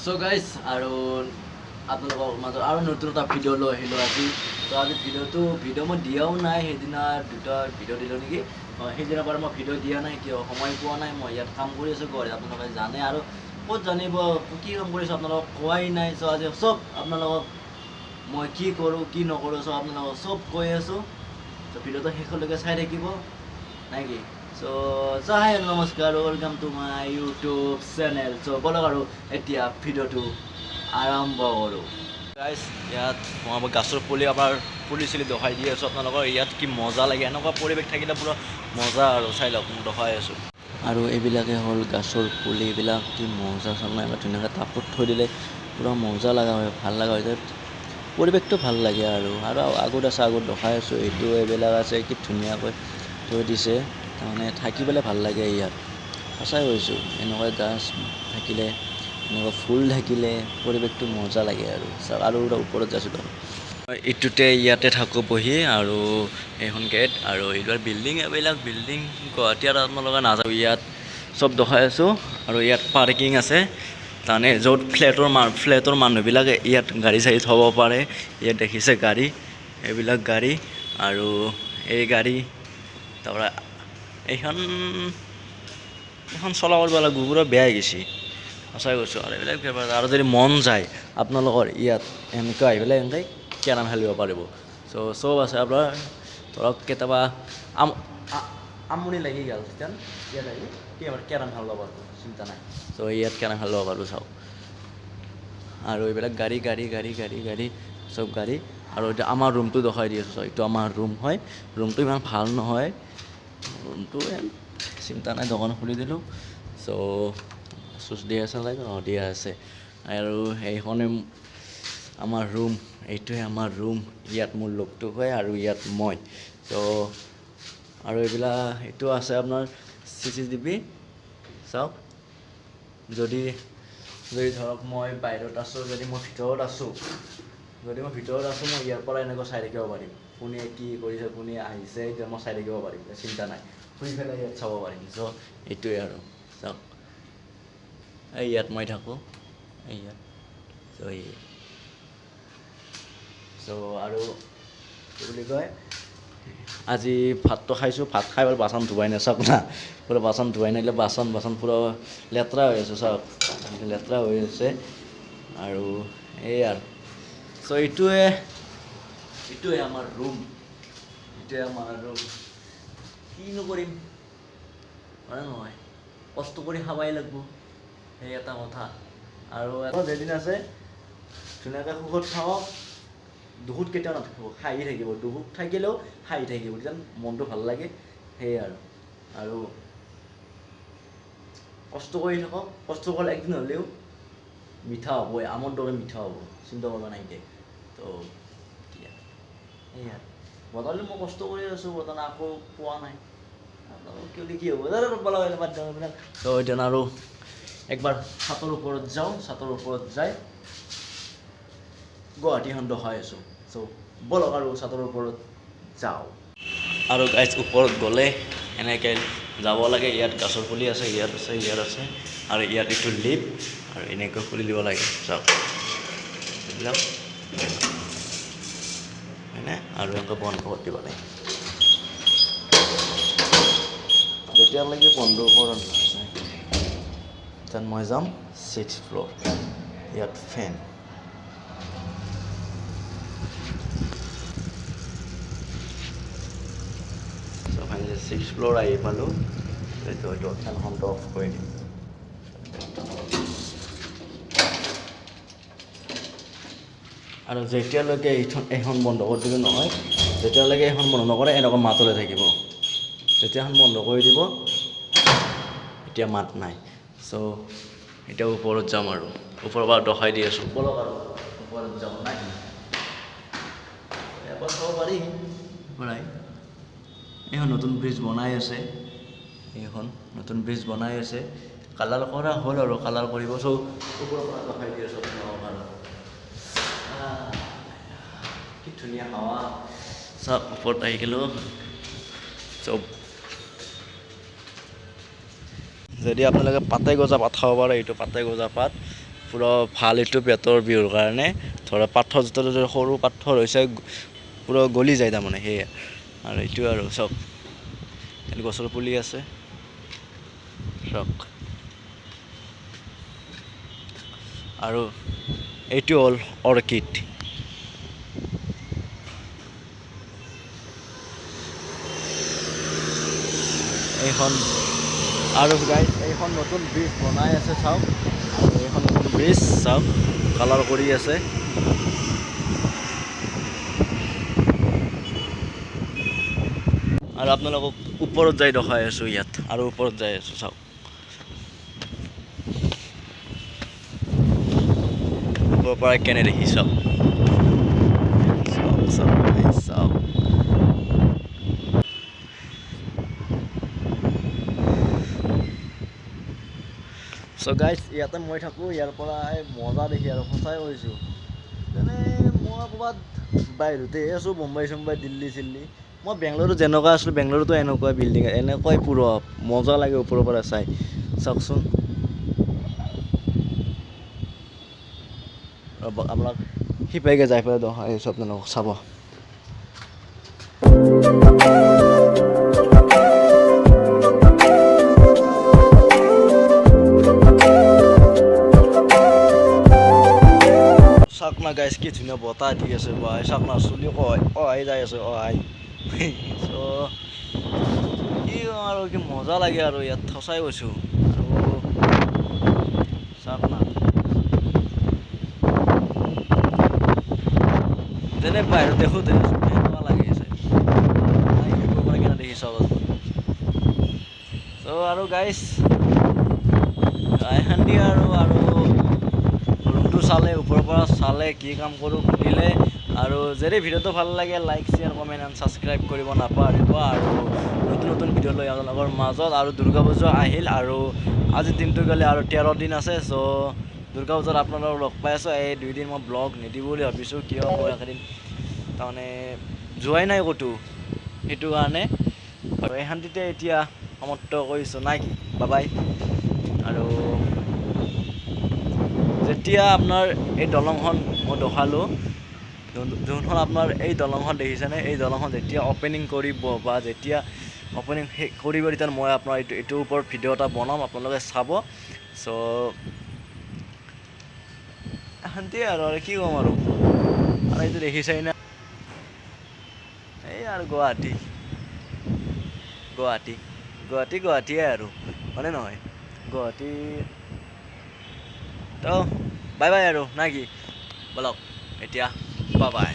So guys, আৰু আপোনালোকৰ মাজত আৰু নতুন এটা ভিডিঅ' লৈ আহিলোঁ আজি। তো আজি ভিডিঅ' মই দিয়াও নাই, সেইদিনা দুটা ভিডিঅ' দিলোঁ নেকি। সেইদিনাৰ পৰা মই ভিডিঅ' দিয়া নাই, কিয় সময় পোৱা নাই। মই ইয়াত কাম কৰি আছোঁ ঘৰত, আপোনালোকে জানে। আৰু ক'ত জানিব কি কাম কৰিছোঁ আপোনালোকক কোৱাই নাই। চ' আজি চব আপোনালোকক মই কি কৰোঁ কি নকৰোঁ চব আপোনালোকক চব কৈ আছোঁ। চ' ভিডিঅ'টো শেষলৈকে চাই থাকিব নে কি। So hi and namaskar, welcome to my YouTube channel. So বলক আৰু এতিয়া ভিডিঅ'টো আৰম্ভ কৰোঁ। গাইজ ইয়াত মই গাছৰ পুলি চুলি দেখাই দি আছোঁ আপোনালোকৰ। ইয়াত কি মজা লাগে, এনেকুৱা পৰিৱেশ থাকিলে পুৰা মজা আৰু চাই লওক, মই দেখাই আছোঁ। আৰু এইবিলাকে হ'ল গাছৰ পুলিবিলাক, কি মজা চাবলৈ ধুনীয়াকৈ টাবত থৈ দিলে পুৰা মজা লগা হয়, ভাল লগা হয়। পৰিৱেশটো ভাল লাগে আৰু আগত আছে, আগত দেখাই আছোঁ। এইবিলাক আছে, কি ধুনীয়াকৈ থৈ দিছে। তাৰমানে থাকি পেলাই ভাল লাগে ইয়াত, সঁচাই কৈছোঁ। এনেকুৱা গাছ থাকিলে, এনেকুৱা ফুল থাকিলে পৰিৱেশটো মজা লাগে আৰু ওপৰত যাইছোঁ। এইটোতে ইয়াতে থাকোঁ বহি, আৰু এইখন গেট আৰু এইবিলাক বিল্ডিং গুৱাহাটী আৰু আপোনালোকে নাযাওঁ। ইয়াত চব দেখাই আছোঁ। আৰু ইয়াত পাৰ্কিং আছে, তাৰমানে য'ত ফ্লেটৰ মানুহবিলাকে ইয়াত গাড়ী চাড়ী থ'ব পাৰে। ইয়াত দেখিছে গাড়ী, এইবিলাক গাড়ী আৰু এই গাড়ী। তাৰপৰা এইখন চলাব লাগিব, পুৰা বেয়া হৈ গৈছে, সঁচাই কৈছোঁ। আৰু এইবিলাক আৰু যদি মন যায় আপোনালোকৰ ইয়াত এনেকৈ আহি পেলাই এনেকৈ কেৰাম খেলিব পাৰিব। চ' চব আছে আপোনাৰ। ধৰক কেতিয়াবা আমনি লাগি গ'ল, তেতিয়া ইয়াত আহি কেৰাম খেলিব পাৰিব, চিন্তা নাই। চ' ইয়াত কেৰাম খেলিব পাৰিব চাওক। আৰু এইবিলাক গাড়ী চব গাড়ী। আৰু এতিয়া আমাৰ ৰুমটো দেখাই দি আছোঁ। এইটো আমাৰ ৰুম হয়, ৰুমটো ইমান ভাল নহয়, ৰুমটো চিন্তা নাই, দোকান খুলি দিলোঁ। চ' চুচ দিয়া আছে, দিয়া আছে। আৰু এইখনে আমাৰ ৰুম, এইটোৱে আমাৰ ৰুম। ইয়াত মোৰ লগটো হয় আৰু ইয়াত মই। চ' আৰু এইটো আছে আপোনাৰ CCTV চাওক। যদি ধৰক মই বাহিৰত আছোঁ, যদি মই ভিতৰত আছোঁ, মই ইয়াৰ পৰা এনেকৈ চাই থাকিব পাৰিম। কোনে কি কৰিছে, কোনে আহিছে, এতিয়া মই চাই থাকিব পাৰিম, চিন্তা নাই। শুই পেলাই ইয়াত চাব পাৰিম। চ' এইটোৱে আৰু চাওক, ইয়াত মই থাকোঁ, ইয়াত। চ' আৰু কি বুলি কয়, আজি ভাতটো খাইছোঁ, ভাত খাই পেলাই বাচন ধুৱাই নাই চাওক না, পুৰা বাচন ধুৱাই নাহিলে বাচন পুৰা লেতেৰা হৈ আছে চাওক, লেতেৰা হৈ আছে। আৰু এই আৰু চ' এইটোৱে আমাৰ ৰুম, কিনো কৰিম হয় নহয়, কষ্ট কৰি খাবাই লাগিব, সেই এটা কথা। আৰু এটা যেদিন আছে ধুনীয়াকৈ সুখত খাওক, দুখত কেতিয়াও নাথাকিব, হাঁহি থাকিব। দুখত থাকিলেও হাঁহি থাকিব, যেন মনটো ভাল লাগে, সেয়ে আৰু কষ্ট কৰি থাকক। কষ্ট কৰিলে একদিন হ'লেও মিঠা হ'বই, আমৰ দৰে মিঠা হ'ব, চিন্তা কৰিব নাইকিয়া। তো সেয়া বৰ্তমান মই কষ্ট কৰি আছোঁ, বৰ্তমান আকৌ পোৱা নাই। কি হ'ব তো এতিয়া আৰু একবাৰ ছাতৰ ওপৰত যাওঁ, ছাতৰ ওপৰত যাই গুৱাহাটীখন দেখাই আছোঁ। চ' ব'লক আৰু ছাতৰ ওপৰত যাওঁ। আৰু গাইজ ওপৰত গ'লে এনেকৈ যাব লাগে। ইয়াত গাছৰ পুলি আছে, ইয়াত আছে আৰু ইয়াত এইটো লিফ্ট, আৰু এনেকৈ খুলি দিব লাগে চাওক এইবিলাক, হয়নে? আৰু এনেকৈ বন্ধ কৰি দিব লাগে, যেতিয়ালৈকে বন্ধ কৰা নাযায়। যেন মই যাম 6th floor, ইয়াত ফেন। চ' ফাইনেলি 6th floor আহি পালোঁ। এইটো ফেনখনটো অফ কৰি দিম। আৰু যেতিয়ালৈকে এইখন বন্ধ কৰি দিব নহয়, যেতিয়ালৈকে এইখন বন্ধ নকৰে এনেকুৱা মাত ওলাই থাকিব। যেতিয়া এখন বন্ধ কৰি দিব, এতিয়া মাত নাই। চ' এতিয়া ওপৰত যাম, আৰু ওপৰৰ পৰা দেখাই দি আছোঁ। ব'লক আৰু ওপৰত যাম নাই, এবাৰ চাব পাৰি পৰাই। এইখন নতুন ব্ৰিজ বনাই আছে, কালাৰ কৰা হ'ল আৰু কালাৰ কৰিব। চ' ওপৰৰ পৰা দেখাই দি আছোঁ আপোনালোকক। আৰু কি ধুনীয়া হাৱা, চব ওপৰত আহি গ'লোঁ। চব যদি আপোনালোকে পাতে গজা পাত খাব পাৰে, এইটো পাতে গজা পাত পুৰা ভাল এইটো পেটৰ বিহুৰ কাৰণে ধৰা পাথৰ যেতিয়া সৰু পাথৰ হৈছে পুৰা গলি যায় তাৰমানে সেয়ে আৰু এইটো আৰু চাওক গছৰ পুলি আছে চাওক আৰু এইটো হ'ল অৰ্কিড এইখন আৰু গাইজ এইখন নতুন ব্ৰিজ বনাই আছে চাওক আৰু এইখন নতুন ব্ৰিজ চাওক কালাৰ কৰি আছে আৰু আপোনালোকক ওপৰত যাই দেখাই আছোঁ ইয়াত আৰু ওপৰত যাই আছোঁ চাওক ওপৰৰ পৰা কেনে দেখি চাওক চাওক চাওক চাওক চ' গাইজ ইয়াতে মই থাকোঁ ইয়াৰ পৰা মজা দেখি আৰু সঁচাই কৈছোঁ যেনে মই ক'ৰবাত বাহিৰতে আছোঁ মুম্বাই চুম্বাই দিল্লী চিল্লী মই বেংগলোৰত যেনেকুৱা আছিলোঁ বেংগলোৰতো এনেকুৱাই বিল্ডিং এনেকুৱাই পুৰা মজা লাগে ওপৰৰ পৰা চাই চাওকচোন ৰ'ব আপোনাক সিপাইকে যাই পেলাই দেখাই আছোঁ আপোনালোকক চাব চাওক না গাইজ কি ধুনীয়া বতাহ দি আছে বাই চাওক না চুলি অহাই যাই আছে অহাই চ' কি আৰু কি মজা লাগে আৰু ইয়াত সঁচাই কৈছোঁ আৰু চাওক না যেনে বাহিৰত দেখোঁ তেনেকুৱা লাগি আছে কেনে দেখি চাওক চ' আৰু গাইজ শান্তি আৰু ৰুমটো চালে ওপৰৰ পৰা চালে কি কাম কৰোঁ সুধিলে আৰু যদি ভিডিঅ'টো ভাল লাগে like share comment and subscribe কৰিব নাপাহৰিব আৰু নতুন নতুন ভিডিঅ' লৈ আপোনালোকৰ মাজত আৰু দুৰ্গা পূজা আহিল আৰু আজিৰ দিনটো গ'লে আৰু 13 দিন আছে চ' দুৰ্গা পূজাত আপোনালোকক লগ পাই আছোঁ এই 2 দিন মই ব্লগ নিদিওঁ বুলি ভাবিছোঁ কিয় মই একেদিন তাৰমানে যোৱাই নাই ক'তো সেইটো কাৰণে আৰু এই শান্তিতে এতিয়া সমাপ্ত কৰিছোঁ নাই কি বাই আৰু যেতিয়া আপোনাৰ এই দলংখন মই দেখালোঁ যোনখন আপোনাৰ এই দলংখন দেখিছেনে এই দলংখন যেতিয়া অ'পেনিং কৰিব বা যেতিয়া অ'পেনিং কৰিব তেতিয়া মই আপোনাৰ এইটোৰ ওপৰত ভিডিঅ' এটা বনাম আপোনালোকে চাব চ' শান্তিয়ে আৰু কি ক'ম আৰু এইটো দেখিছেই না এই আৰু গুৱাহাটীয়ে আৰু হয়নে নহয় গুৱাহাটী তো বাই বাই আৰু না কি বলক এতিয়া বাই বাই